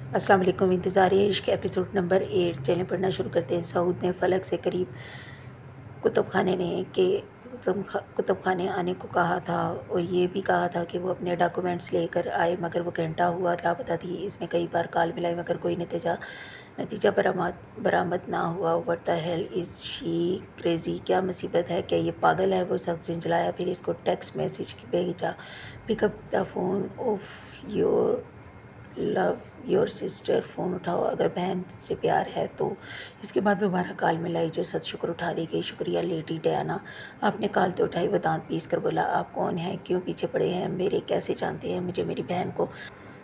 السلام علیکم، انتظار عشق ایپیسوڈ نمبر 8 چلیں پڑھنا شروع کرتے ہیں۔ سعود نے فلک سے قریب کتب خانے آنے کو کہا تھا اور یہ بھی کہا تھا کہ وہ اپنے ڈاکومنٹس لے کر آئے، مگر وہ گھنٹہ ہوا لاپتہ تھی۔ اس نے کئی بار کال ملائی مگر کوئی نتیجہ برآمد نہ ہوا۔ What the hell is she crazy؟ کیا مصیبت ہے؟ کیا یہ پاگل ہے؟ وہ سخت جھنجھلایا، پھر اس کو ٹیکسٹ میسج بھیجا، pick up the phone of your love your sister, phone اٹھاؤ اگر بہن سے پیار ہے تو۔ اس کے بعد دوبارہ کال ملائی جو سد شکر اٹھا لی گئی۔ شکریہ لیڈی ڈیانا، آپ نے کال تو اٹھائی۔ وہ دانت پیس کر بولا، آپ کون ہیں؟ کیوں پیچھے پڑے ہیں میرے؟ کیسے جانتے ہیں مجھے؟ میری بہن کو؟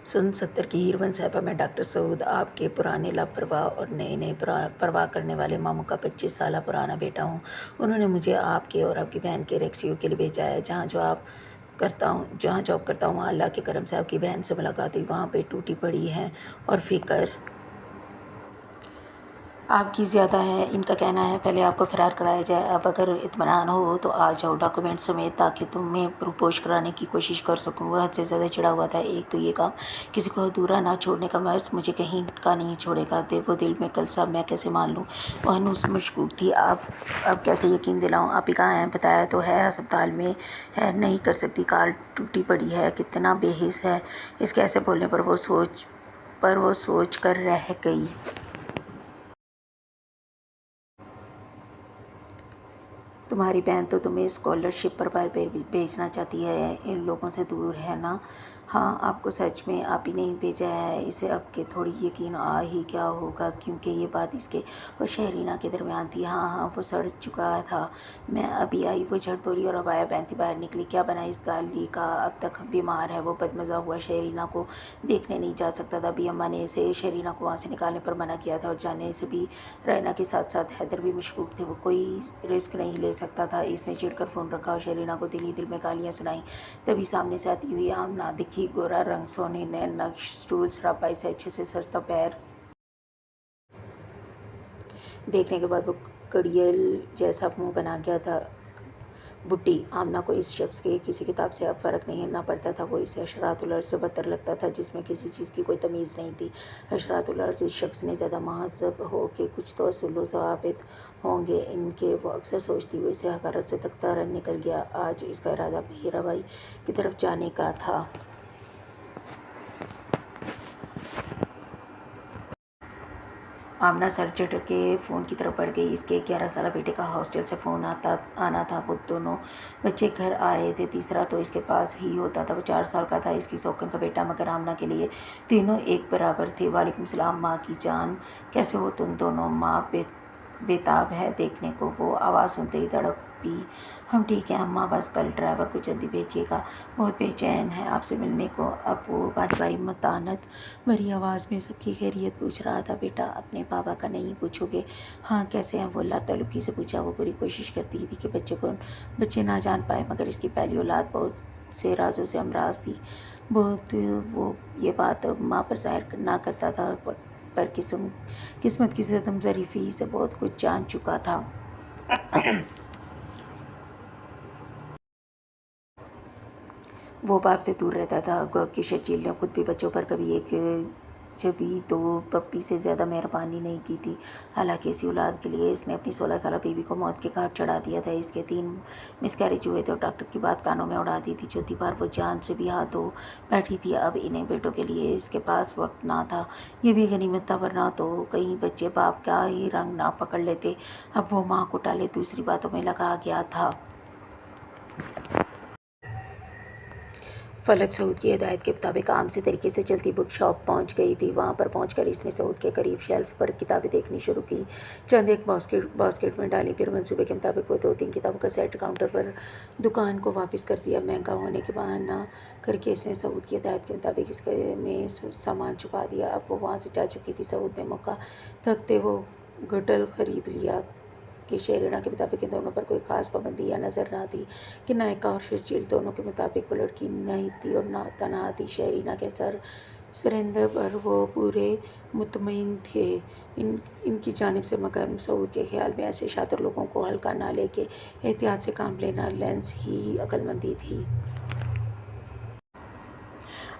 سن 70 کی ہیروئن صاحبہ، میں ڈاکٹر سعود، آپ کے پرانے لاپرواہ اور نئے پرواہ کرنے والے ماموں کا 25 سالہ پرانا بیٹا ہوں۔ انہوں نے مجھے آپ کے اور آپ کی بہن کے ریسکیو کے لیے بھیجا ہے۔ جہاں جاب کرتا ہوں وہاں اللہ کے کرم سے آپ کی بہن سے ملاقات ہوئی، وہاں پہ ٹوٹی پڑی ہیں اور فکر آپ کی زیادہ ہے۔ ان کا کہنا ہے پہلے آپ کو فرار کرایا جائے، اب اگر اطمینان ہو تو آ جاؤ ڈاکومنٹ سمیت تاکہ تمہیں روپوش کرانے کی کوشش کر سکوں۔ وہ حد سے زیادہ چڑھا ہوا تھا۔ ایک تو یہ کام کسی کو ادھورا نہ چھوڑنے کا مرض مجھے کہیں کا نہیں چھوڑے گا۔ وہ دل میں کلسا میں کیسے مان لوں؟ وہ ہنوز مشکوک تھی۔ اب کیسے یقین دلاؤں؟ آپ ہی کہاں ہیں؟ بتایا تو ہے ہسپتال میں ہے، نہیں کر سکتی، کار ٹوٹی پڑی ہے۔ کتنا بے حس ہے! اس کے ایسے بولنے پر وہ سوچ کر رہ گئی۔ تمہاری بہن تو تمہیں اسکالرشپ پر بھیجنا چاہتی ہے، ان لوگوں سے دور ہے نا؟ ہاں، آپ کو سچ میں آپ ہی نے بھیجا ہے؟ اسے اب کہ تھوڑی یقین آ ہی کیا ہوگا کیونکہ یہ بات اس کے اور شہرینہ کے درمیان تھی۔ ہاں، وہ سڑ چکا تھا، میں ابھی آئی، وہ جھٹ بولی اور ابایا پہنتی باہر نکلی۔ کیا بنا اس گالی کا؟ اب تک بیمار ہے، وہ بدمزہ ہوا شہرینہ کو دیکھنے نہیں جا سکتا تھا۔ ابھی اماں نے اسے شہرینہ کو وہاں سے نکالنے پر منع کیا تھا اور جانے سے بھی رینا کے ساتھ ساتھ حیدر بھی مشکوک تھے، وہ کوئی رسک نہیں لے سکتا تھا۔ اس نے چڑ کر فون رکھا اور شہرینہ کو دل ہی دل میں گالیاں سنائیں۔ تبھی سامنے سے آتی ہوئی آمنہ دکھی، گورا رنگ، سونے نین نقش، سٹول سراپا اسے اچھے سے سر تا پیر دیکھنے کے بعد وہ کڑیل جیسا منہ بنا گیا تھا۔ بڈھی آمنہ کو اس شخص کے کسی کتاب سے اب فرق نہیں نہ پڑتا تھا، وہ اسے حشرات الارض سے بدتر لگتا تھا جس میں کسی چیز کی کوئی تمیز نہیں تھی۔ حشرات الارض اس شخص نے زیادہ مہذب ہو کے کچھ تو اصول و ضوابط ہوں گے ان کے، وہ اکثر سوچتی۔ وہ اسے حقارت سے تکتا رن نکل گیا۔ آج اس کا ارادہ ہیرا بھائی کی طرف جانے کا تھا۔ آمنہ سر چڑھ کے فون کی طرف بڑھ گئی۔ اس کے 11 سالہ بیٹے کا ہاسٹل سے فون آنا تھا۔ وہ دونوں بچے گھر آ رہے تھے، تیسرا تو اس کے پاس ہی ہوتا تھا۔ وہ 4 سال کا تھا، اس کی سوکن کا بیٹا، مگر آمنہ کے لیے تینوں ایک برابر تھے۔ وعلیکم السلام ماں کی جان، کیسے ہو تم دونوں؟ ماں بےتاب ہے دیکھنے کو۔ وہ آواز سنتے ہی تڑپی، ہم ٹھیک ہیں اماں، بس کل ڈرائیور کو جلدی بھیجیے گا، بہت بے چین ہے آپ سے ملنے کو۔ اب وہ باری باری متانت بھری آواز میں سب کی خیریت پوچھ رہا تھا۔ بیٹا اپنے بابا کا نہیں پوچھو گے؟ ہاں کیسے ہیں وہ؟ اللہ تعلقی سے پوچھا۔ وہ پوری کوشش کرتی تھی کہ بچے نہ جان پائے، مگر اس کی پہلی اولاد بہت سے رازوں سے امراض تھی۔ بہت وہ یہ بات ماں پر ظاہر نہ کرتا تھا، پر قسمت کی صدم ظریفی سے بہت کچھ جان چکا تھا۔ وہ باپ سے دور رہتا تھا۔ گو کہ شرجیل نے خود بھی بچوں پر کبھی ایک جبھی دو پپی سے زیادہ مہربانی نہیں کی تھی۔ حالانکہ اسی اولاد کے لیے اس نے اپنی 16 سالہ بیوی کو موت کے گھاٹ چڑھا دیا تھا۔ اس کے 3 مسکیریج ہوئے تھے اور ڈاکٹر کی بات کانوں میں اڑاتی تھی۔ چوتھی بار وہ جان سے بھی ہاتھ دھو بیٹھی تھی۔ اب انہیں بیٹوں کے لیے اس کے پاس وقت نہ تھا، یہ بھی غنیمت تھا، ورنہ تو کئی بچے باپ کا ہی رنگ نہ پکڑ لیتے۔ اب وہ ماں کو ٹالے دوسری باتوں میں لگا گیا تھا۔ فلک سعود کی ہدایت کے مطابق عام سے طریقے سے چلتی بک شاپ پہنچ گئی تھی۔ وہاں پر پہنچ کر اس نے سعود کے قریب شیلف پر کتابیں دیکھنی شروع کی، چند ایک باسکٹ میں ڈالی، پھر منصوبے کے مطابق وہ 2-3 کتابوں کا سیٹ کاؤنٹر پر دکان کو واپس کر دیا۔ مہنگا ہونے کے بہانہ کر کے اس نے سعود کی ہدایت کے مطابق اس میں سامان چھپا دیا۔ اب وہ وہاں سے جا چکی تھی۔ سعود نے موقع تکتے وہ گٹل خرید لیا کہ شہرینہ کے مطابق ان دونوں پر کوئی خاص پابندی یا نظر نہ تھی کہ نائکا اور شرجیل دونوں کے مطابق وہ لڑکی نہیں تھی اور نہ تنہا تھی۔ شہرینہ کے سرندے پر وہ پورے مطمئن تھے ان کی جانب سے، مگر سعود کے خیال میں ایسے شاطر لوگوں کو ہلکا نہ لے کے احتیاط سے کام لینا لینس ہی عقل مندی تھی۔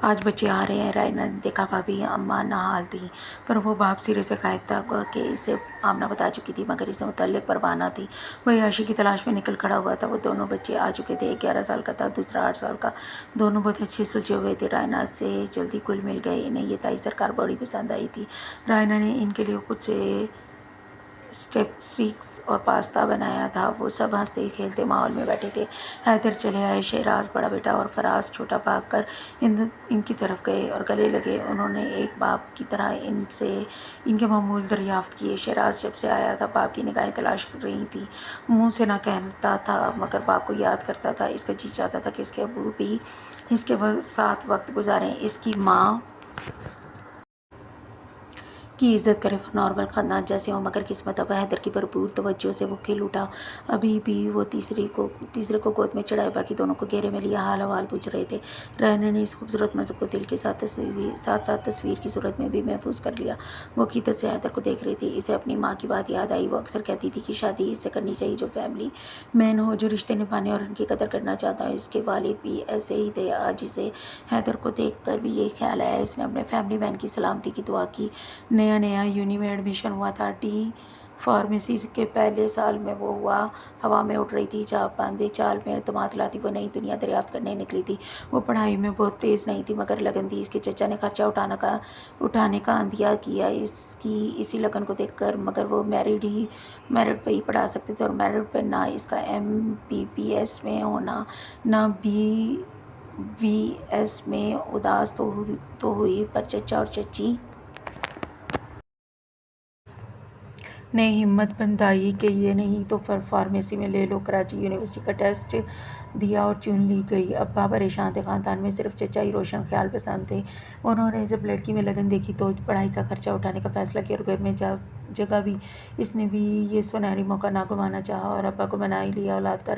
آج بچے آ رہے ہیں۔ رائنا نے دیکھا بھابھی اماں نحال تھیں، پر وہ باپ سرے سے غائب تھا کہ اسے آمنہ بتا چکی تھی، مگر اسے متعلق پرواہ نہ تھی۔ وہ عیاشی کی تلاش میں نکل کھڑا ہوا تھا۔ وہ دونوں بچے آ چکے تھے، ایک 11 سال کا تھا، دوسرا 8 سال کا۔ دونوں بہت اچھے سلجھے ہوئے تھے، رائنا سے جلدی گل مل گئے۔ انہیں یہ تائی سرکار بڑی پسند آئی تھی۔ رائنا نے ان کے لیے خود سے اسٹیپسٹکس اور پاستا بنایا تھا۔ وہ سب ہنستے کھیلتے ماحول میں بیٹھے تھے۔ حیدر چلے آئے، شہراز بڑا بیٹا اور فراز چھوٹا بھاگ کر ان کی طرف گئے اور گلے لگے۔ انہوں نے ایک باپ کی طرح ان سے ان کے معمول دریافت کیے۔ شہراز جب سے آیا تھا باپ کی نگاہیں تلاش کر رہی تھیں۔ منہ سے نہ کہتا تھا مگر باپ کو یاد کرتا تھا۔ اس کا جی چاہتا تھا کہ اس کے ابو بھی اس کے ساتھ وقت گزاریں، اس کی ماں کی عزت کرے، وہ نارمل خاندان جیسے ہوں۔ مگر قسمت اب حیدر کی بھرپور توجہ سے وہ کھل اٹھا۔ ابھی بھی وہ تیسرے کو گود میں چڑھائے باقی دونوں کو گھیرے میں لیے حال احوال پوچھ رہے تھے۔ رائنا نے اس خوبصورت منظر کو دل کے ساتھ ساتھ تصویر کی صورت میں بھی محفوظ کر لیا۔ وہ عقیدت سے حیدر کو دیکھ رہی تھی۔ اسے اپنی ماں کی بات یاد آئی۔ وہ اکثر کہتی تھی کہ شادی اس سے کرنی چاہیے جو فیملی مین ہو، جو رشتے نبھانے اور ان کی قدر کرنا چاہتا ہو۔ اس کے والد بھی ایسے ہی تھے۔ آج اسے حیدر کو دیکھ کر بھی یہی خیال آیا۔ اس نے اپنے فیملی مین کی سلامتی کی دعا کی۔ نیا یونی میں ایڈمیشن ہوا تھا۔ ڈی فارمیسی کے پہلے سال میں وہ ہوا میں اڑ رہی تھی۔ چاپ باندھے چال میں اعتماد لاتی وہ نئی دنیا دریافت کرنے نکلی تھی۔ وہ پڑھائی میں بہت تیز نہیں تھی مگر لگن تھی۔ اس کے چچا نے خرچہ اٹھانے کا عندیہ کیا اس کی اسی لگن کو دیکھ کر، مگر وہ میرٹ پہ ہی پڑھا سکتے تھے اور میرٹ پہ نہ اس کا MBBS میں ہونا نہ BVS میں اداس تو ہوئی، پر چچا اور چچی نے ہمت بندھائی کہ یہ نہیں تو فارمیسی میں لے لو۔ کراچی یونیورسٹی کا ٹیسٹ دیا اور چن لی گئی۔ ابا پریشان تھے، خاندان میں صرف چچا ہی روشن خیال پسند تھے۔ انہوں نے جب لڑکی میں لگن دیکھی تو پڑھائی کا خرچہ اٹھانے کا فیصلہ کیا اور گھر میں جگہ بھی۔ اس نے بھی یہ سنہری موقع نہ گنوانا چاہا اور ابا کو بنا ہی لیا۔ اولاد کا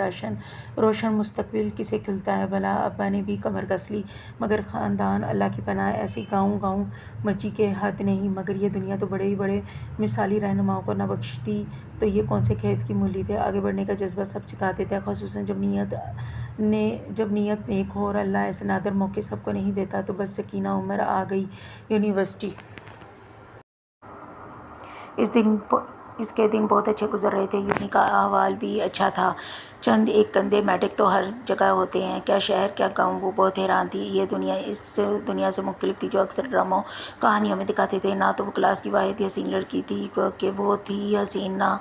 روشن مستقبل کسے کھلتا ہے بھلا؟ ابا نے بھی کمر کس لی۔ مگر خاندان اللہ کی پناہ، ایسی گاؤں مچی کہ حد نہیں۔ مگر یہ دنیا تو بڑے ہی بڑے مثالی رہنماؤں کو نہ بخشتی تو یہ کون سے کھیت کی مولی تھے۔ آگے بڑھنے کا جذبہ سب سکھاتے تھے، خصوصاً جب نیت نیک ہو، اور اللہ ایسے نادر موقع سب کو نہیں دیتا۔ تو بس سکینہ عمر آ گئی یونیورسٹی۔ اس کے دن بہت اچھے گزر رہے تھے۔ یونی کا احوال بھی اچھا تھا۔ چند ایک گندے میڈک تو ہر جگہ ہوتے ہیں، کیا شہر کیا گاؤں۔ وہ بہت حیران تھی۔ یہ دنیا اس دنیا سے مختلف تھی جو اکثر ڈراموں کہانیوں میں دکھاتے تھے۔ نہ تو وہ کلاس کی واحد حسین لڑکی تھی کہ وہ تھی حسین، نہ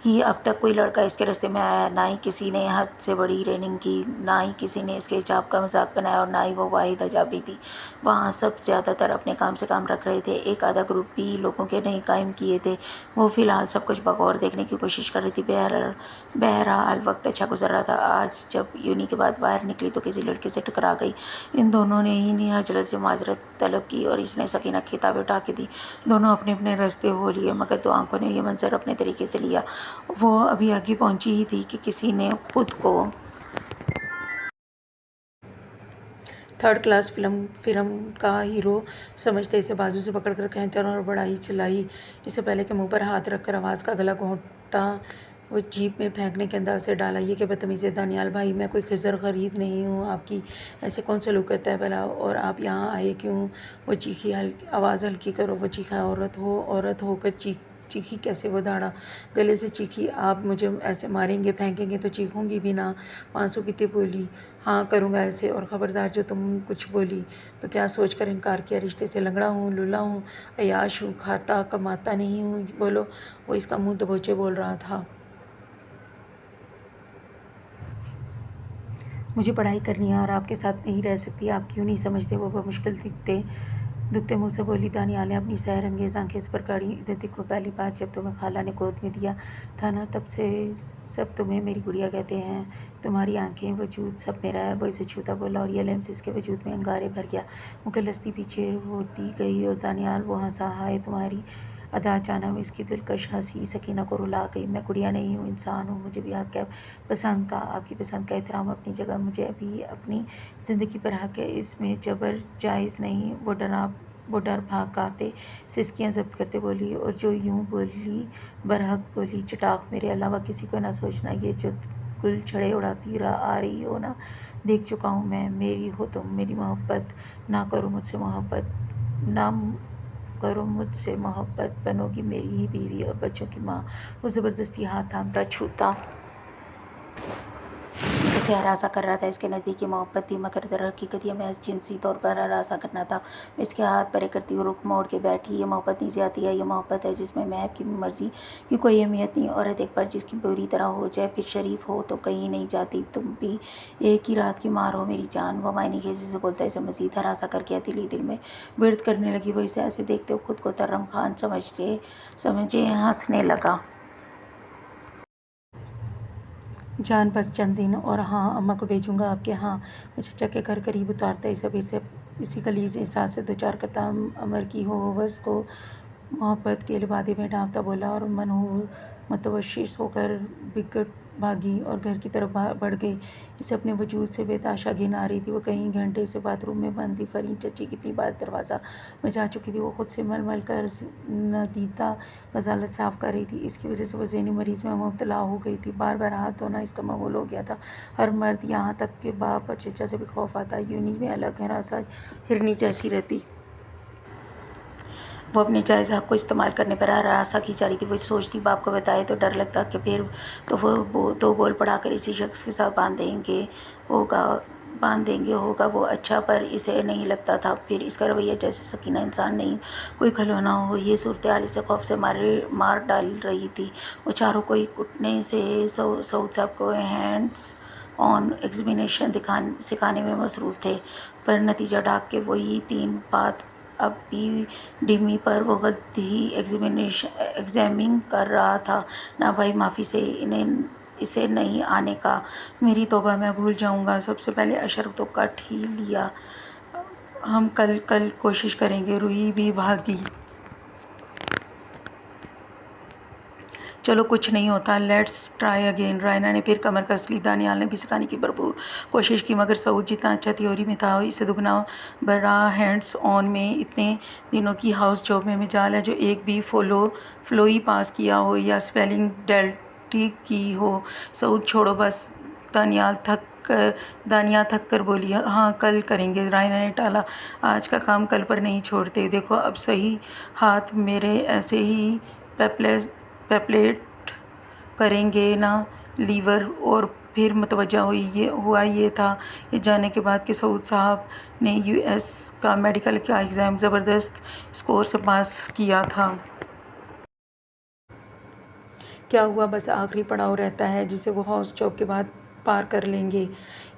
ہی اب تک کوئی لڑکا اس کے راستے میں آیا، نہ ہی کسی نے حد سے بڑی ریننگ کی، نہ ہی کسی نے اس کے حجاب کا مذاق بنایا اور نہ ہی وہ واحد حجابی تھی۔ وہاں سب زیادہ تر اپنے کام سے کام رکھ رہے تھے۔ ایک آدھا گروپ بھی لوگوں کے نہیں قائم کیے تھے۔ وہ فی الحال سب کچھ بغور دیکھنے کی کوشش کر رہی تھی۔ بہرحال وقت اچھا گزر رہا تھا۔ آج جب یونی کے بعد باہر نکلی تو کسی لڑکے سے ٹکرا گئی۔ ان دونوں نے ہی حجلت سے معذرت طلب کی اور اس نے سکینہ کی کتابیں اٹھا کے دی۔ دونوں اپنے اپنے راستے ہو لیے، مگر دو آنکھوں نے یہ منظر اپنے طریقے سے لیا۔ وہ ابھی آگے پہنچی ہی تھی کہ کسی نے خود کو تھرڈ کلاس فلم کا ہیرو سمجھتے اسے بازو سے پکڑ کر کھینچا اور بڑا ہی چلائی۔ اس سے پہلے کہ منہ پر ہاتھ رکھ کر آواز کا گلا گھونٹا وہ جیپ میں پھینکنے کے انداز سے ڈالا، یہ کہ بدتمیزی ہے دانیال بھائی، میں کوئی خضر غرید نہیں ہوں، آپ کی ایسے کون سلوک کرتا ہے بھلا، اور آپ یہاں آئے کیوں؟ وہ چیخی، آواز ہلکی کرو۔ وہ چیخا، عورت ہو کر چیخی کیسے؟ وہ دھاڑا گلے سے چیخی، آپ مجھے ایسے ماریں گے پھینکیں گے تو چیخوں گی بھی نہ؟ پانسو پیتے بولی، ہاں کروں گا ایسے، اور خبردار جو تم کچھ بولی تو کیا سوچ کر انکار کیا؟ رشتے سے لنگڑا ہوں، لولا ہوں، عیاش ہوں، کھاتا کماتا نہیں ہوں، بولو۔ وہ اس کا منہ دبوچے بول رہا تھا۔ مجھے پڑھائی کرنی ہے اور آپ کے ساتھ نہیں رہ سکتی، آپ کیوں نہیں سمجھتے؟ وہ بمشکل دکھتے منہ سے بولی۔ دانیال نے اپنی سحر انگیز آنکھیں اس پر گاڑی۔ ادھر دیکھو، پہلی بار جب تمہیں خالہ نے گود میں دیا تھا نا، تب سے سب تمہیں میری گڑیا کہتے ہیں۔ تمہاری آنکھیں، وجود سب میرا ہے۔ وہ اسے چھوتا بولا اور یہ لمس اس کے وجود میں انگارے بھر گیا۔ مکلستی پیچھے ہوتی گئی اور دانیال وہ ہنسا، ہائے تمہاری ادا اچانک اس کی دلکش ہنسی سکینہ کو رلا گئی۔ میں گڑیا نہیں ہوں، انسان ہوں، مجھے بھی حق ہے پسند کا، آپ کی پسند کا احترام اپنی جگہ، مجھے بھی اپنی زندگی پر حق ہے، اس میں جبر جائز نہیں۔ وہ ڈر بھاگاتے سسکیاں ضبط کرتے بولی، اور جو یوں بولی برحق بولی، چٹاق میرے علاوہ کسی کو نہ سوچنا، یہ جو گل چھڑے اڑاتی آ رہی ہو نا، دیکھ چکا ہوں میں، میری ہو تم، میری محبت، نہ کرو مجھ سے محبت، نہ کرو مجھ سے محبت، بنو گی میری ہی بیوی اور بچوں کی ماں۔ وہ زبردستی ہاتھ تھامتا، چھوتا، اسے ہراساں کر رہا تھا۔ اس کے نزدیک یہ محبت تھی، مگر در حقیقت یہ محض جنسی طور پر ہراساں کرنا تھا۔ میں اس کے ہاتھ پرے کرتی ہوئے رخ موڑ کے بیٹھی۔ یہ محبت نہیں، زیادتی ہے۔ یہ محبت ہے جس میں محب کی مرضی کی کوئی اہمیت نہیں۔ عورت ایک بار جس کی بری طرح ہو جائے، پھر شریف ہو تو کہیں نہیں جاتی۔ تم بھی ایک ہی رات کی مار ہو میری جان۔ وہ معنی خیزی سے بولتا اسے مزید ہراساں کر کے دل ہی دل میں برد کرنے لگی۔ وہ اسے ایسے دیکھتے خود کو ترم خان سمجھے ہنسنے لگا۔ جان بس چند دن اور، ہاں اماں کو بھیجوں گا آپ کے ہاں۔ وہ چچا کے گھر قریب اتارتا، اسے اسی غلیظ احساس سے دوچار کرتا، امر کی ہوس کو محبت کے لبادے میں ڈھانپتا بولا، اور منہور متوشش ہو کر بگڑ بھاگی اور گھر کی طرف بڑھ گئی۔ اسے اپنے وجود سے بے تحاشا گھن آ رہی تھی۔ وہ کئی گھنٹے سے باتھ روم میں بند تھی۔ فرین چچی کتنی بار دروازہ بجا چکی تھی۔ وہ خود سے مل مل کر ندیدہ غسالت صاف کر رہی تھی۔ اس کی وجہ سے وہ ذہنی مرض میں مبتلا ہو گئی تھی۔ بار بار ہاتھ دھونا اس کا معمول ہو گیا تھا۔ ہر مرد، یہاں تک کہ باپ اور چچا سے بھی خوف آتا، یونین میں الگ ہراساں ہرنی جیسی رہتی۔ وہ اپنے جائز حق کو استعمال کرنے پر ہراساں کی جا رہی تھی۔ وہ سوچتی باپ کو بتائے تو ڈر لگتا کہ پھر تو وہ دو بول پڑا کر اسی شخص کے ساتھ باندھ دیں گے ہوگا وہ اچھا، پر اسے نہیں لگتا تھا پھر اس کا رویہ جیسے سکینہ انسان نہیں کوئی کھلونا ہو۔ یہ صورتحال اسے خوف سے مار ڈال رہی تھی۔ وہ چاروں کوئی کٹنے سے سعود صاحب کو ہینڈز آن ایگزامینیشن سکھانے میں مصروف تھے، پر نتیجہ ڈاک کے وہی 3 بات۔ اب بھی ڈمی پر وہ غلط ہی ایگزامنگ کر رہا تھا۔ نہ بھائی معافی سے اسے نہیں آنے کا۔ میری توبہ، میں بھول جاؤں گا۔ سب سے پہلے اشرف تو کٹ ہی لیا، ہم کل کوشش کریں گے۔ روحی بھی بھاگی۔ چلو کچھ نہیں ہوتا، لیٹس ٹرائی اگین۔ رائنا نے پھر کمر کس لی۔ دانیال نے بھی سکھانے کی بھرپور کوشش کی، مگر سعود جتنا اچھا تھیوری میں تھا، اسے دگنا بڑا ہینڈز آن میں۔ اتنے دنوں کی ہاؤس جاب میں مجال ہے جو ایک بھی فلوئی پاس کیا ہو یا اسپیلنگ ڈیلٹی کی ہو۔ سعود چھوڑو بس۔ دانیال تھک کر بولی، ہاں کل کریں گے۔ رائنا نے ٹالا، آج کا کام کل پر نہیں چھوڑتے۔ دیکھو اب صحیح ہاتھ میرے ایسے ہی پیپلیٹ کریں گے نا لیور۔ اور پھر متوجہ ہوا یہ تھا یہ جاننے کے بعد کہ سعود صاحب نے US کا میڈیکل کا ایگزام زبردست اسکور سے پاس کیا تھا۔ کیا ہوا، بس آخری پڑاؤ رہتا ہے جسے وہ ہاؤس جاب کے بعد پار کر لیں گے۔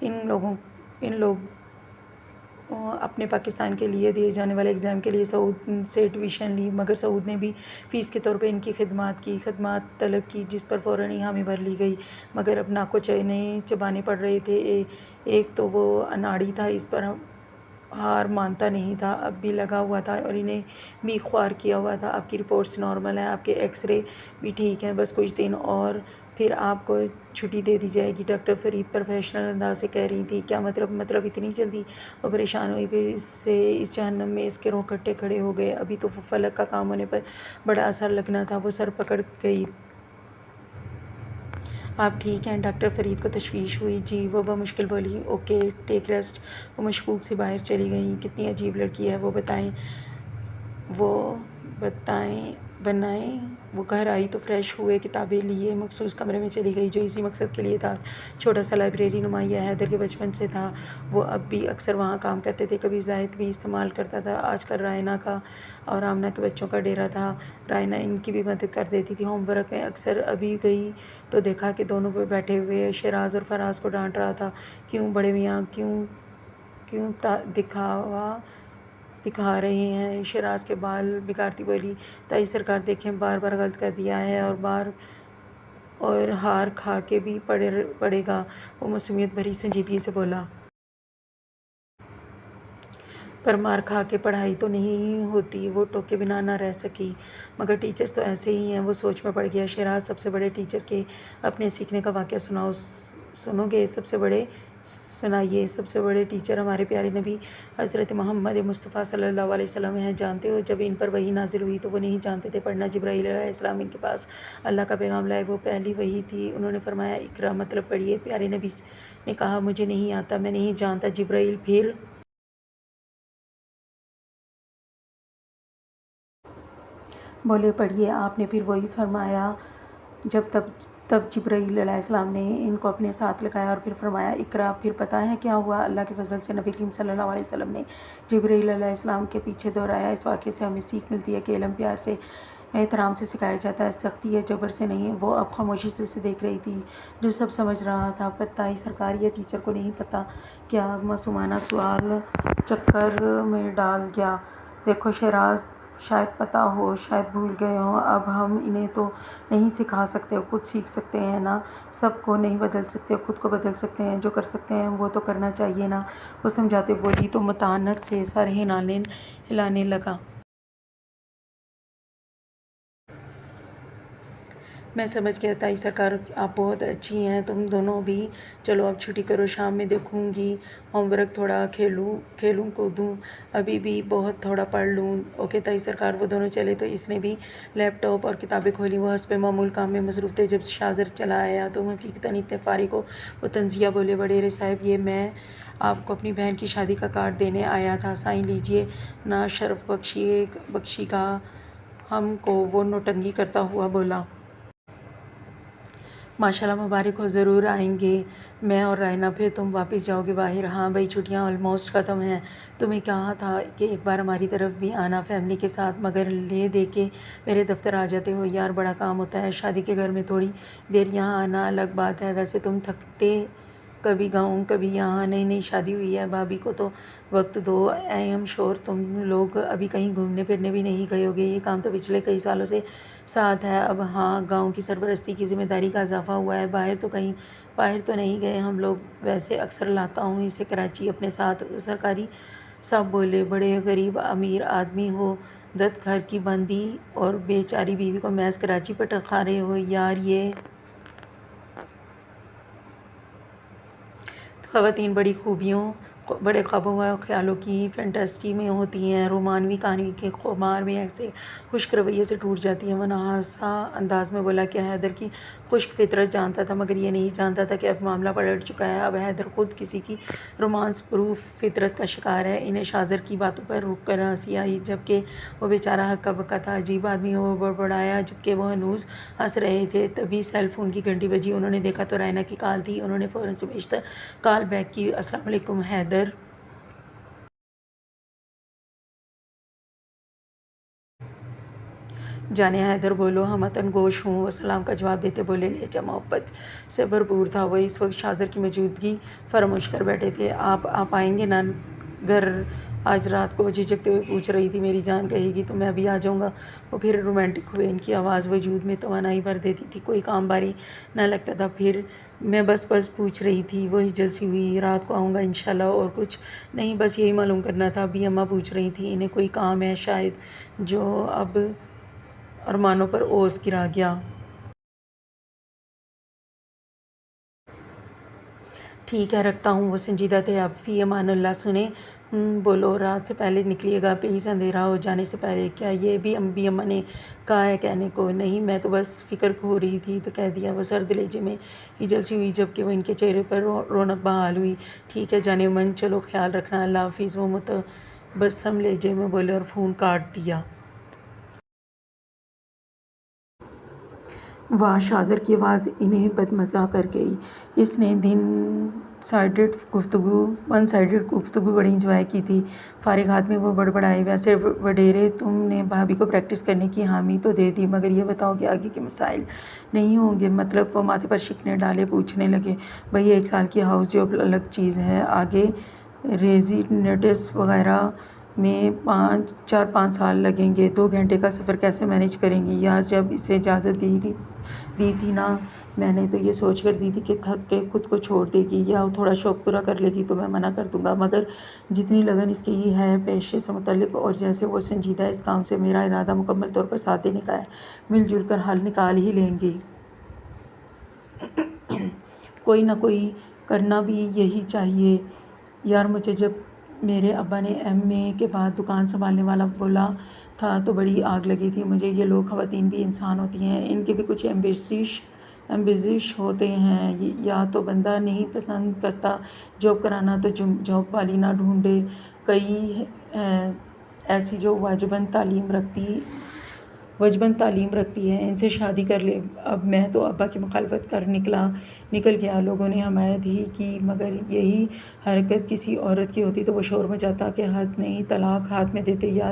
ان لوگ اپنے پاکستان کے لیے دیے جانے والے ایگزام کے لیے سعود سے ٹیوشن لی، مگر سعود نے بھی فیس کے طور پہ ان کی خدمات طلب کی، جس پر فوراً ہی حامی بھر لی گئی۔ مگر اب ناک کو چبانے پڑ رہے تھے۔ ایک تو وہ اناڑی تھا، اس پر ہار مانتا نہیں تھا، اب بھی لگا ہوا تھا اور انہیں بھی خوار کیا ہوا تھا۔ آپ کی رپورٹس نارمل ہیں، آپ کے ایکس رے بھی ٹھیک ہیں، بس کچھ دن اور پھر آپ کو چھٹی دے دی جائے گی۔ ڈاکٹر فرید پروفیشنل انداز سے کہہ رہی تھی۔ کیا مطلب اتنی جلدی؟ وہ پریشان ہوئی، پھر اس جہنم میں اس کے رونگٹے کھڑے ہو گئے۔ ابھی تو فلک کا کام ہونے پر بڑا اثر لگنا تھا۔ وہ سر پکڑ گئی۔ آپ ٹھیک ہیں؟ ڈاکٹر فرید کو تشویش ہوئی۔ جی، وہ بمشکل بولی۔ Okay, take rest. وہ مشکوک سی باہر چلی گئیں۔ کتنی عجیب لڑکی ہے، وہ بنائیں۔ وہ گھر آئی تو فریش ہوئے، کتابیں لیے مخصوص کمرے میں چلی گئی جو اسی مقصد کے لیے تھا، چھوٹا سا لائبریری نما۔ یہ حیدر کے بچپن سے تھا، وہ اب بھی اکثر وہاں کام کرتے تھے، کبھی زاہد بھی استعمال کرتا تھا۔ آج کل رائنا کا اور آمنہ کے بچوں کا ڈیرا تھا۔ رائنا ان کی بھی مدد کر دیتی تھی ہوم ورک میں۔ اکثر ابھی گئی تو دیکھا کہ دونوں بیٹھے ہوئے شیراز اور فراز کو ڈانٹ رہا تھا۔ کیوں بڑے میاں، کیوں دکھا رہے ہیں؟ شیراز کے بال بگاڑتی بولی، تائی سرکار دیکھیں، بار بار غلط کر دیا ہے اور ہار کھا کے بھی پڑے گا۔ وہ معصومیت بھری سنجیدگی سے بولا۔ پر مار کھا کے پڑھائی تو نہیں ہوتی۔ وہ ٹوکے بنا نہ رہ سکی۔ مگر ٹیچرز تو ایسے ہی ہیں۔ وہ سوچ میں پڑ گیا۔ شیراز، سب سے بڑے ٹیچر کے اپنے سیکھنے کا واقعہ سنو گے؟ سب سے بڑے سنائیے۔ سب سے بڑے ٹیچر ہمارے پیارے نبی حضرت محمد مصطفیٰ صلی اللہ علیہ وسلم ہیں۔ جانتے ہو جب ان پر وحی نازل ہوئی تو وہ نہیں جانتے تھے پڑھنا۔ جبرائیل علیہ السلام ان کے پاس اللہ کا پیغام لائے، وہ پہلی وحی تھی۔ انہوں نے فرمایا اقرا مطلب پڑھیے۔ پیارے نبی نے کہا مجھے نہیں آتا، میں نہیں جانتا۔ جبرائیل پھر بولے پڑھیے۔ آپ نے پھر وہی فرمایا تب جبرائیل علیہ السلام نے ان کو اپنے ساتھ لگایا اور پھر فرمایا اقرا۔ پھر پتہ ہے کیا ہوا؟ اللہ کے فضل سے نبی کریم صلی اللہ علیہ وسلم نے جبرائیل علیہ السلام کے پیچھے دہرایا۔ اس واقعے سے ہمیں سیکھ ملتی ہے کہ علم پیار سے، احترام سے سکھایا جاتا ہے، سختی یا جبر سے نہیں۔ وہ اب خاموشی سے اسے دیکھ رہی تھی جو سب سمجھ رہا تھا، پر تائی سرکار یا ٹیچر کو نہیں پتا کیا معصومانہ سوال چکر میں ڈال گیا۔ دیکھو شہراز، شاید پتہ ہو، شاید بھول گئے ہوں، اب ہم انہیں تو نہیں سکھا سکتے، خود سیکھ سکتے ہیں نا۔ سب کو نہیں بدل سکتے، خود کو بدل سکتے ہیں۔ جو کر سکتے ہیں وہ تو کرنا چاہیے نا، وہ سمجھاتے بولی تو متانت سے سر ہلانے لگا۔ میں سمجھ گیا تائی سرکار، آپ بہت اچھی ہیں، تم دونوں بھی چلو اب چھٹی کرو، شام میں دیکھوں گی ہوم ورک، تھوڑا کھیلوں کودوں، ابھی بھی بہت تھوڑا پڑھ لوں۔ اوکے تائی سرکار۔ وہ دونوں چلے تو اس نے بھی لیپ ٹاپ اور کتابیں کھولی۔ وہ حسب معمول کام میں مصروف تھے۔ جب شاذر چلا آیا تو حقیقتاً اتنے فارغ ہو وہ تنزیہ بولے وڈیرے صاحب یہ میں آپ کو اپنی بہن کی شادی کا کارڈ دینے آیا تھا، سائن لیجیے نا، شرف بخشیے گا ہم کو۔ وہ نوٹنکی کرتا ہوا بولا۔ ماشاءاللہ مبارک ہو، ضرور آئیں گے میں اور رائنا۔ پھر تم واپس جاؤ گے باہر؟ ہاں بھائی چھٹیاں آلموسٹ ختم ہیں، تمہیں کہا تھا کہ ایک بار ہماری طرف بھی آنا فیملی کے ساتھ، مگر لے دے کے میرے دفتر آ جاتے ہو یار، بڑا کام ہوتا ہے شادی کے گھر میں، تھوڑی دیر یہاں آنا الگ بات ہے۔ ویسے تم تھکتے کبھی گاؤں کبھی یہاں، نئی شادی ہوئی ہے، بھابھی کو تو وقت دو۔ اے ایم شور تم لوگ ابھی کہیں گھومنے پھرنے بھی نہیں گئے ہوگے، یہ کام تو پچھلے کئی سالوں سے ساتھ ہے۔ اب ہاں گاؤں کی سرپرستی کی ذمہ داری کا اضافہ ہوا ہے، باہر تو نہیں گئے ہم لوگ، ویسے اکثر لاتا ہوں اسے کراچی اپنے ساتھ۔ سرکاری صاحب بولے بڑے غریب امیر آدمی ہو، دت گھر کی بندی اور بیچاری بیوی کو محض کراچی پر ٹرکا رہے ہو یار۔ یہ خواتین بڑی خوبیوں، بڑے خوابوں و خیالوں کی فینٹیسی میں ہوتی ہیں، رومانوی کہانی کے خمار میں ایسے خشک رویے سے ٹوٹ جاتی ہیں۔ وہ نہاسا انداز میں بولا کہ حیدر کی خشک فطرت جانتا تھا، مگر یہ نہیں جانتا تھا کہ اب معاملہ پلٹ چکا ہے، اب حیدر خود کسی کی رومانس پروف فطرت کا شکار ہے۔ انہیں شاذر کی باتوں پر رک کر ہنسی آئی، جبکہ وہ بیچارہ ہکا بکا تھا۔ عجیب آدمی ہے، وہ بڑبڑایا جبکہ وہ ہنوز ہنس رہے تھے۔ تبھی سیل فون کی گھنٹی بجی، انہوں نے دیکھا تو رائنا کی کال تھی۔ انہوں نے فوراً سے بیشتر کال بیک کی۔ السلام علیکم حیدر۔ جانے حیدر بولو، ہم وطن گوش ہوں۔ وہ سلام کا جواب دیتے بولے، لہجہ محبت سے بھرپور تھا۔ وہ اس وقت شاذر کی موجودگی فراموش کر بیٹھے تھے۔ آپ آئیں گے نا گھر آج رات کو؟ وہ جھجکتے ہوئے پوچھ رہی تھی۔ میری جان کہے گی تو میں ابھی آ جاؤں گا۔ وہ پھر رومانٹک ہوئے، ان کی آواز وجود میں توانائی بھر دیتی تھی، کوئی کام باری نہ لگتا تھا۔ پھر میں بس پوچھ رہی تھی، وہی جلسی ہوئی، رات کو آؤں گا انشاءاللہ، اور کچھ نہیں، بس یہی معلوم کرنا تھا۔ ابھی اماں پوچھ رہی تھیں انہیں کوئی کام ہے شاید، جو اب ارمانوں پر اوس گرا گیا۔ ٹھیک ہے رکھتا ہوں۔ وہ سنجیدہ تھے اب۔ فی امان اللہ۔ سنیں بولو، رات سے پہلے نکلیے گا، پلیز، اندھیرا ہو جانے سے پہلے۔ کیا یہ بھی اماں نے کہا ہے کہنے کو؟ نہیں، میں تو بس فکر ہو رہی تھی تو کہہ دیا۔ وہ سرد لہجے میں ہی جلسی ہوئی، جبکہ وہ ان کے چہرے پر رونق بحال ہوئی۔ ٹھیک ہے جانے من، چلو خیال رکھنا، اللہ حافظ۔ وہ متبسم لہجے میں بولے اور فون کاٹ دیا۔ واہ، شاذر کی آواز انہیں بدمزہ کر گئی۔ اس نے ون سائیڈڈ گفتگو بڑی انجوائے کی تھی۔ فارغ ہاتھ میں وہ بڑبڑائے، ویسے وڈیرے تم نے بھابھی کو پریکٹس کرنے کی حامی تو دے دی، مگر یہ بتاؤ کہ آگے کے مسائل نہیں ہوں گے؟ مطلب؟ وہ ماتھے پر شکنیں ڈالے پوچھنے لگے۔ بھئی 1 سال کی ہاؤس جاب الگ چیز ہے، آگے ریزیڈنٹس وغیرہ میں 4-5 سال لگیں گے۔ 2 گھنٹے کا سفر کیسے مینیج کریں گی؟ یار جب اسے اجازت دی تھی نا، میں نے تو یہ سوچ کر دی تھی کہ تھک کے خود کو چھوڑ دے گی یا تھوڑا شوق پورا کر لے گی تو میں منع کر دوں گا، مگر جتنی لگن اس کی ہے پیشے سے متعلق اور جیسے وہ سنجیدہ ہے اس کام سے، میرا ارادہ مکمل طور پر ساتھ دینے کا ہے۔ مل جل کر حل نکال ہی لیں گے۔ کوئی نہ کوئی کرنا بھی یہی چاہیے یار۔ مجھے جب میرے ابا نے ایم اے کے بعد دکان سنبھالنے والا بولا تھا تو بڑی آگ لگی تھی مجھے۔ یہ لوگ خواتین بھی انسان ہوتی ہیں، ان کے بھی کچھ ایمبیشش ہوتے ہیں۔ یا تو بندہ نہیں پسند کرتا جاب کرانا تو جاب والی نہ ڈھونڈے۔ کئی ایسی جو واجباً تعلیم رکھتی ہے، ان سے شادی کر لے۔ اب میں تو ابا کی مخالفت کر نکل گیا۔ لوگوں نے حمایت ہی کی، مگر یہی حرکت کسی عورت کی ہوتی تو وہ شور مچاتا کہ حد نہیں، طلاق ہاتھ میں دیتے یا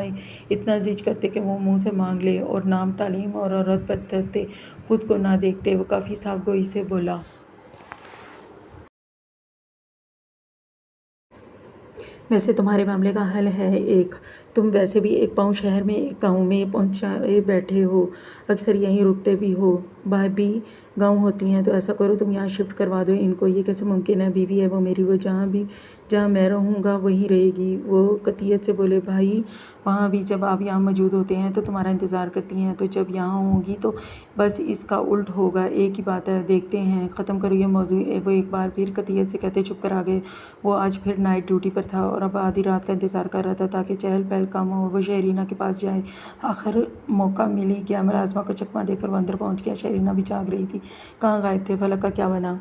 اتنا زج کرتے کہ وہ منہ سے مانگ لے، اور نام تعلیم اور عورت پر دھرتے، خود کو نہ دیکھتے۔ وہ کافی صاف گوئی سے بولا۔ ویسے تمہارے معاملے کا حل ہے ایک۔ تم ویسے بھی ایک پاؤں شہر میں ایک گاؤں میں پہنچائے بیٹھے ہو، اکثر یہیں رکتے بھی ہو۔ بھابھی گاؤں ہوتی ہیں تو ایسا کرو تم یہاں شفٹ کروا دو ان کو۔ یہ کیسے ممکن ہے؟ بیوی ہے وہ میری، وہ جہاں میں رہوں گا وہیں رہے گی۔ وہ قطعیت سے بولے، بھائی وہاں بھی جب آپ یہاں موجود ہوتے ہیں تو تمہارا انتظار کرتی ہیں، تو جب یہاں ہوں گی تو بس اس کا الٹ ہوگا۔ ایک ہی بات ہے، دیکھتے ہیں۔ ختم کرو یہ موضوع۔ وہ ایک بار پھر قطعیت سے کہتے چپ کر آگئے۔ وہ آج پھر نائٹ ڈیوٹی پر تھا اور اب آدھی رات کا انتظار کر رہا تھا تاکہ چہل پہل کم ہو۔ وہ شہرینہ کے پاس جائے۔ آخر موقع مل ہی گیا۔ ملازمہ کو چکمہ دے کر وہ اندر پہنچ گیا۔ شہرینہ بھی جاگ رہی تھی۔ کہاں غائب تھے؟ فلک کا کیا بنا؟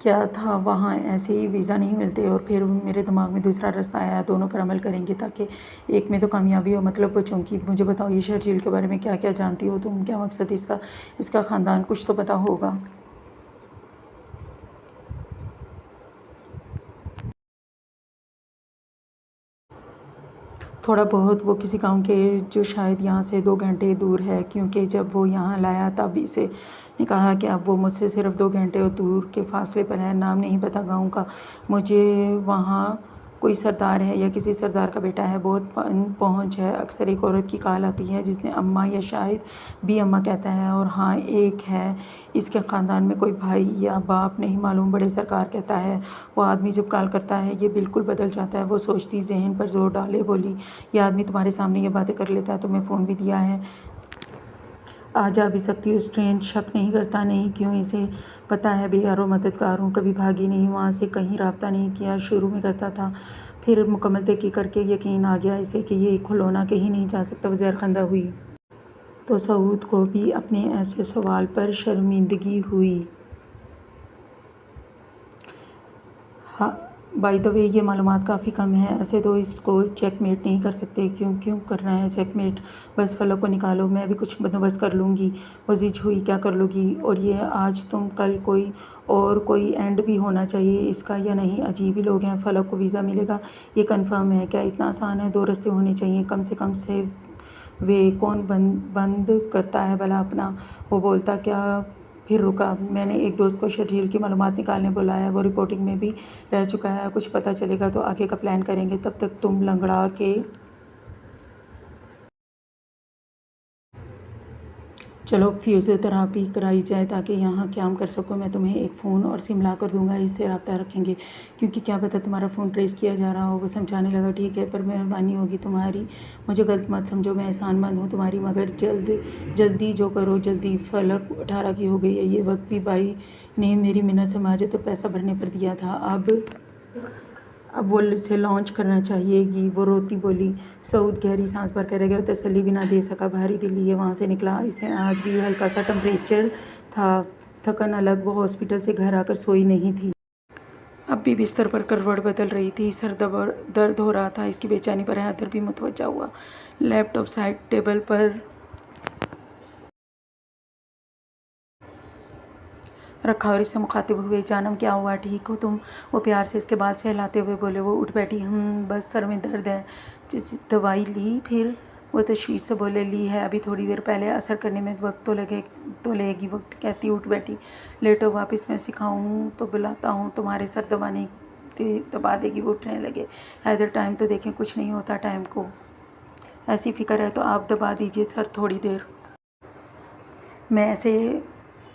کیا تھا وہاں؟ ایسے ہی ویزا نہیں ملتے۔ اور پھر میرے دماغ میں دوسرا راستہ آیا، دونوں پر عمل کریں گے تاکہ ایک میں تو کامیابی ہو۔ مطلب وہ چونکی۔ مجھے بتاؤ یہ شرجیل کے بارے میں کیا کیا جانتی ہو تم؟ کیا مقصد اس کا خاندان؟ کچھ تو پتہ ہوگا۔ تھوڑا بہت۔ وہ کسی گاؤں کے جو شاید یہاں سے 2 گھنٹے دور ہے، کیونکہ جب وہ یہاں لایا تب اسے نے کہا کہ اب وہ مجھ سے صرف 2 گھنٹے اور دور کے فاصلے پر ہے۔ نام نہیں پتا گاؤں کا مجھے۔ وہاں کوئی سردار ہے یا کسی سردار کا بیٹا ہے، بہت پہنچ ہے۔ اکثر ایک عورت کی کال آتی ہے جسے اماں یا شاید بھی اماں کہتا ہے، اور ہاں ایک ہے اس کے خاندان میں کوئی بھائی یا باپ نہیں معلوم، بڑے سرکار کہتا ہے۔ وہ آدمی جب کال کرتا ہے یہ بالکل بدل جاتا ہے۔ وہ سوچتی، ذہن پر زور ڈالے بولی، یہ آدمی تمہارے سامنے یہ باتیں کر لیتا ہے؟ تمہیں فون بھی دیا ہے؟ آ جا بھی سکتی ہو۔ اسٹرینج شک نہیں کرتا؟ نہیں کیوں؟ اسے پتا ہے بے یار و مددگار ہوں، کبھی بھاگی نہیں وہاں سے، کہیں رابطہ نہیں کیا۔ شروع میں کرتا تھا، پھر مکمل تحقیق کر کے یقین آ گیا اسے کہ یہ کھلونا کہیں نہیں جا سکتا۔ وہ زہر خندہ ہوئی تو سعود کو بھی اپنے ایسے سوال پر شرمندگی ہوئی۔ بائی دی وے یہ معلومات کافی کم ہیں، ایسے تو اس کو چیک میٹ نہیں کر سکتے۔ کیوں کرنا ہے چیک میٹ؟ بس فلک کو نکالو، میں بھی کچھ بندوبست کر لوں گی۔ وہ زج ہوئی، کیا کر لو گی؟ اور یہ آج تم کل کوئی اینڈ بھی ہونا چاہیے اس کا، یا نہیں؟ عجیب ہی لوگ ہیں۔ فلک کو ویزا ملے گا یہ کنفرم ہے؟ کیا اتنا آسان ہے؟ 2 راستے ہونے چاہیے کم سے کم۔ سیف وے کون بند کرتا ہے بھلا اپنا؟ وہ بولتا کیا پھر رکا۔ میں نے ایک دوست کو شرجیل کی معلومات نکالنے بلایا ہے، وہ رپورٹنگ میں بھی رہ چکا ہے۔ کچھ پتہ چلے گا تو آگے کا پلان کریں گے، تب تک تم لنگڑا کے چلو فزیوتھراپی کرائی جائے تاکہ یہاں قیام کر سکو۔ میں تمہیں ایک فون اور سم لا کر دوں گا، اس سے رابطہ رکھیں گے، کیونکہ کیا پتہ تمہارا فون ٹریس کیا جا رہا ہو۔ وہ سمجھانے لگا، ٹھیک ہے پر مہربانی ہوگی تمہاری، مجھے غلط مت سمجھو، میں احسان مند ہوں تمہاری، مگر جلدی جو کرو جلدی۔ فلک 18 کی ہو گئی ہے، یہ وقت بھی بائی نے میری منت سماجت اور پیسہ بھرنے پر دیا تھا، اب وہ اسے لانچ کرنا چاہیے گی۔ وہ روتی بولی۔ سعود گہری سانس بھر کر رہ گیا، وہ تسلی بھی نہ دے سکا، بھاری دل لیے وہاں سے نکلا۔ اسے آج بھی ہلکا سا ٹمپریچر تھا، تھکن الگ۔ وہ ہاسپٹل سے گھر آ کر سوئی نہیں تھی۔ اب بھی بستر پر کروٹ بدل رہی تھی، سر درد ہو رہا تھا۔ اس کی بے چینی پر حیدر بھی متوجہ ہوا۔ لیپ ٹاپ سائڈ ٹیبل پر رکھا اور اس سے مخاطب ہوئے، جانم کیا ہوا، ٹھیک ہو تم؟ وہ پیار سے اس کے بال سہلاتے ہوئے بولے۔ وہ اٹھ بیٹھی، بس سر میں درد ہے۔ دوائی لی پھر؟ وہ تشویش سے بولے، لی ہے ابھی تھوڑی دیر پہلے، اثر کرنے میں وقت تو لگے گی۔ وہ کہتی اٹھ بیٹھی، لیٹو واپس، میں سکھاؤں تو بلاتا ہوں، تمہارے سر دبا دے گی۔ وہ اٹھنے لگے۔ حیدر ٹائم تو دیکھیں، کچھ نہیں ہوتا ٹائم کو، ایسی فکر ہے تو آپ دبا دیجئے سر تھوڑی دیر۔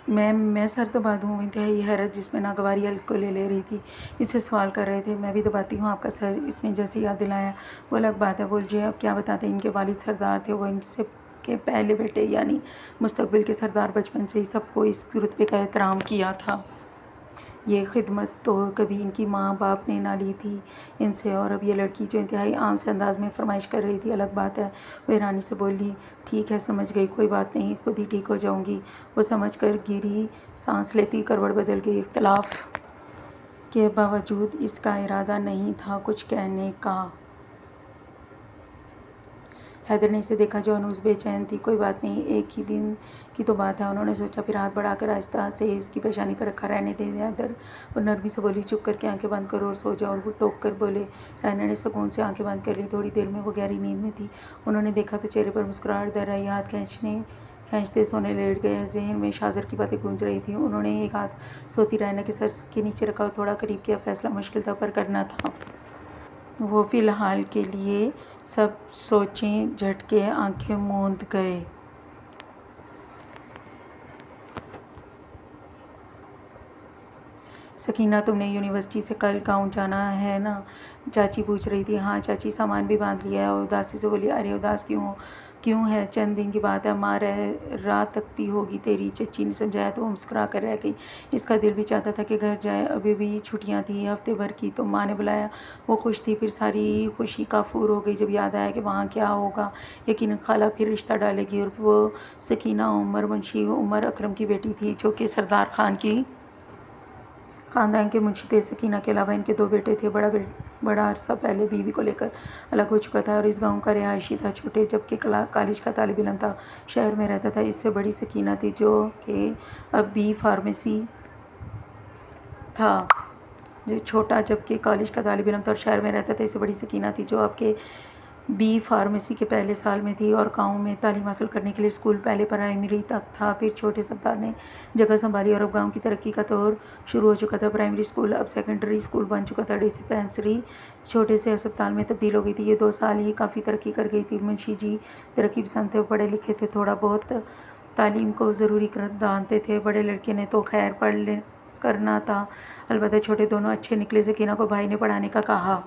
میں سر دبا دوں؟ انتہائی حیرت جس میں ناگواری حلق کو لے رہی تھی، اس سے سوال کر رہے تھے۔ میں بھی دباتی ہوں آپ کا سر، اس نے جیسے یاد دلایا۔ وہ الگ بات ہے، بولجیے اب کیا بتاتے؟ ان کے والد سردار تھے، وہ ان سے کے پہلے بیٹے یعنی مستقبل کے سردار بچپن سے ہی سب کو اس رتبے کا احترام کیا تھا۔ یہ خدمت تو کبھی ان کی ماں باپ نے نہ لی تھی ان سے، اور اب یہ لڑکی جو انتہائی عام سے انداز میں فرمائش کر رہی تھی الگ بات ہے۔ وہ حیرانی سے بولی، ٹھیک ہے سمجھ گئی، کوئی بات نہیں، خود ہی ٹھیک ہو جاؤں گی۔ وہ سمجھ کر گری، سانس لیتی کروٹ بدل گئی۔ اختلاف کے باوجود اس کا ارادہ نہیں تھا کچھ کہنے کا۔ حیدر نے اسے دیکھا جو ہنوز بے چین تھی۔ کوئی بات نہیں، ایک ہی دن کی تو بات ہے، انہوں نے سوچا، پھر ہاتھ بڑھا کر آہستہ سے اس کی پیشانی پر رکھا۔ رہنے دے حیدر، وہ نرمی سے بولی، چپ کر کے آنکھیں بند کرو اور سو جاؤ۔ اور وہ ٹوک کر بولے۔ رائنا نے سکون سے آنکھیں بند کر لیں۔ تھوڑی دیر میں وہ گہری نیند میں تھی۔ انہوں نے دیکھا تو چہرے پر مسکراہٹ در آئی، ہاتھ کھینچتے سونے لیٹ گئے۔ ذہن میں شاہزر کی باتیں گونج رہی تھیں۔ انہوں نے ایک ہاتھ سوتی رائنا کے سر کے نیچے رکھا اور تھوڑا قریب کیا۔ فیصلہ مشکل تھا پر کرنا تھا۔ وہ فی الحال کے لیے سب سوچیں جھٹکے آنکھیں موند گئے۔ سکینہ، تم نے یونیورسٹی سے کل گاؤں جانا ہے نا؟ چاچی پوچھ رہی تھی۔ ہاں چاچی، سامان بھی باندھ لیا ہے۔ اور اداسی سے بولی، ارے اداس کیوں ہے؟ چند دن کی بات ہے، ماں راہ تکتی ہوگی تیری، چچی نے سمجھایا تو وہ مسکرا کر رہ گئی۔ اس کا دل بھی چاہتا تھا کہ گھر جائے، ابھی بھی چھٹیاں تھیں ہفتے بھر کی، تو ماں نے بلایا۔ وہ خوش تھی، پھر ساری خوشی کافور ہو گئی جب یاد آیا کہ وہاں کیا ہوگا۔ یقیناً خالہ پھر رشتہ ڈالے گی، اور وہ سکینہ منشی عمر اکرم کی بیٹی تھی جو کہ سردار خاندان کے منشی تھے۔ سکینہ کے علاوہ ان کے 2 بیٹے تھے۔ بڑا عرصہ پہلے بیوی کو لے کر الگ ہو چکا تھا اور اس گاؤں کا رہائشی تھا۔ چھوٹے جبکہ کالج کا طالب علم تھا، شہر میں رہتا تھا۔ اس سے بڑی سکینہ تھی جو کہ اب BE فارمیسی تھا۔ جو چھوٹا جبکہ کالج کا طالب علم تھا اور شہر میں رہتا تھا، اس سے بڑی سکینہ تھی جو اب کے BE فارمیسی کے پہلے سال میں تھی اور گاؤں میں تعلیم حاصل کرنے کے لیے اسکول پہلے پرائمری تک تھا۔ پھر چھوٹے سردار نے جگہ سنبھالی اور اب گاؤں کی ترقی کا دور شروع ہو چکا تھا۔ پرائمری اسکول اب سیکنڈری اسکول بن چکا تھا۔ ڈسپنسری چھوٹے سے ہسپتال میں تبدیل ہو گئی تھی۔ یہ 2 سال ہی کافی ترقی کر گئی تھی۔ منشی جی ترقی پسند تھے، وہ پڑھے لکھے تھے، تھوڑا بہت تعلیم کو ضروری جانتے تھے۔ بڑے لڑکے نے تو خیر پڑھ کرنا تھا، البتہ چھوٹے دونوں اچھے نکلے۔ سکینہ کو بھائی نے پڑھانے کا کہا۔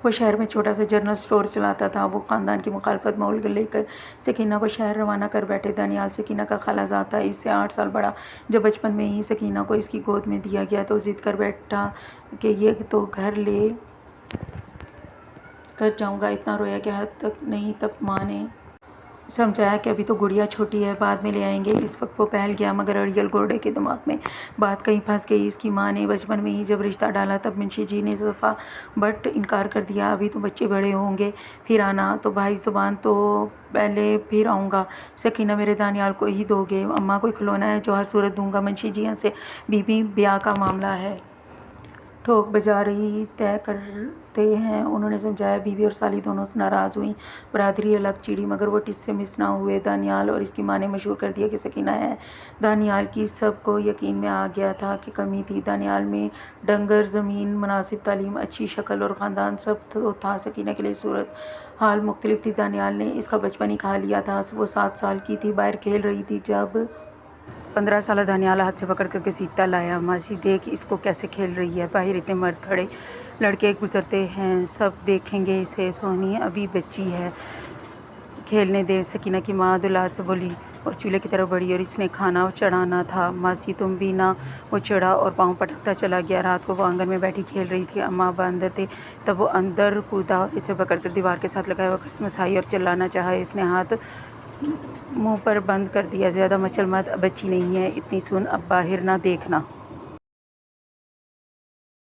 وہ شہر میں چھوٹا سا جنرل اسٹور چلاتا تھا۔ وہ خاندان کی مخالفت مول لے کر سکینہ کو شہر روانہ کر بیٹھے۔ دانیال سکینہ کا خالہ زاد تھا، اس سے 8 سال بڑا۔ جب بچپن میں ہی سکینہ کو اس کی گود میں دیا گیا تو ضد کر بیٹھا کہ یہ تو گھر لے کر جاؤں گا۔ اتنا رویا کہ حد تک نہیں، تب ماں نے سمجھایا کہ ابھی تو گڑیا چھوٹی ہے، بعد میں لے آئیں گے۔ اس وقت وہ پہل گیا، مگر اڑیل گھوڑے کے دماغ میں بات کہیں پھنس گئی۔ اس کی ماں نے بچپن میں ہی جب رشتہ ڈالا تب منشی جی نے دفعہ بٹ انکار کر دیا، ابھی تو بچے بڑے ہوں گے پھر آنا۔ تو بھائی زبان تو پہلے، پھر آؤں گا۔ سکینہ، میرے دانیال کو ہی دو گے؟ اماں کوئی کھلونا ہے جو ہر صورت دوں گا۔ منشی جی ہنسے، بیوی بیاہ کا معاملہ ہے، ٹھوک بجاری طے کرتے ہیں، انہوں نے سمجھایا۔ بیوی اور سالی دونوں ناراض ہوئیں، برادری الگ چڑھی، مگر وہ ٹس سے مس نہ ہوئے۔ دانیال اور اس کی ماں نے مشہور کر دیا کہ سکینہ ہے۔ دانیال کی سب کو یقین میں آ گیا تھا کہ کمی تھی۔ دانیال میں ڈنگر زمین، مناسب تعلیم، اچھی شکل اور خاندان سب تو تھا، سکینہ کے لیے صورت حال مختلف تھی۔ دانیال نے اس کا بچپن ہی کھا لیا تھا۔ وہ 7 سال کی تھی، باہر کھیل رہی تھی جب 15 سالہ دانیال ہاتھ سے پکڑ کر گھسیٹتا لایا۔ ماسی دیکھ اس کو کیسے کھیل رہی ہے، باہر اتنے مرد کھڑے، لڑکے گزرتے ہیں، سب دیکھیں گے اسے، سونی ابھی بچی ہے، کھیلنے دے۔ سکینہ کی ماں دلار سے بولی اور چولہے کی طرف بڑھی، اور اس نے کھانا چڑھانا تھا۔ ماسی تم بھی نہ۔ وہ چڑھا اور پاؤں پٹکتا چلا گیا۔ رات کو وہ آنگن میں بیٹھی کھیل رہی تھی، اماں ابا اندر تھے، تب وہ اندر کودا اور اسے پکڑ کر دیوار کے ساتھ لگایا۔ وہ کھسمسائی اور چلانا چاہا، اس نے ہاتھ منہ پر بند کر دیا۔ زیادہ مچل مت، اب بچی نہیں ہے اتنی، سن اب باہر نہ دیکھنا۔